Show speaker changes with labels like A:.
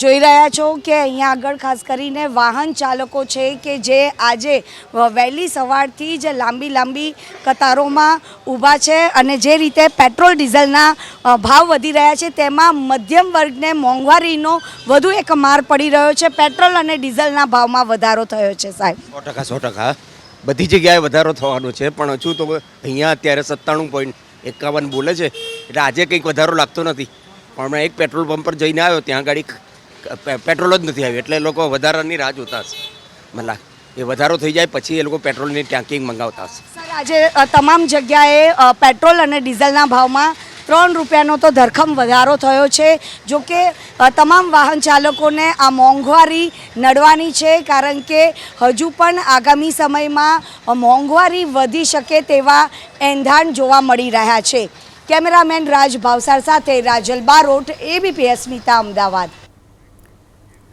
A: જોઈ રહ્યા છો કે અહીંયા આગળ ખાસ કરીને વાહન ચાલકો છે કે જે આજે વહેલી સવારથી જ લાંબી કતારોમાં ઊભા છે અને જે રીતે પેટ્રોલ ડીઝલના ભાવ વધી રહ્યા છે તેમાં મધ્યમ વર્ગને મોંઘવારીનો વધુ એક માર પડી રહ્યો છે। પેટ્રોલ અને ડીઝલના ભાવમાં વધારો થયો છે સાહેબ।
B: 100% બધી જગ્યાએ વધારો થવાનો છે, પણ હજુ તો અહીંયા અત્યારે 97.51 બોલે છે, એટલે આજે કંઈક વધારો લાગતો નથી। પણ હમણાં એક પેટ્રોલ પંપ પર જઈને આવ્યો, ત્યાં ગાડી પેટ્રોલ જ નથી આવ્યું, એટલે લોકો વધારાની રાહ જોતા હશે। મતલબ એ વધારો થઈ જાય પછી એ લોકો પેટ્રોલની ટેન્કિંગ મંગાવતા હશે।
A: સર, આજે તમામ જગ્યાએ પેટ્રોલ અને ડીઝલના ભાવમાં 3 રૂપિયાનો તો ધરખમ વધારો થયો છે। જો કે તમામ વાહન ચાલકોને આ મોંઘવારી નડવાની છે, કારણ કે હજુ પણ આગામી સમયમાં મોંઘવારી વધી શકે તેવા એંધાણ જોવા મળી રહ્યા છે। કેમેરામેન રાજ ભાવસાર સાથે રાજલ બારોટ, ABP અસ્મિતા, અમદાવાદ।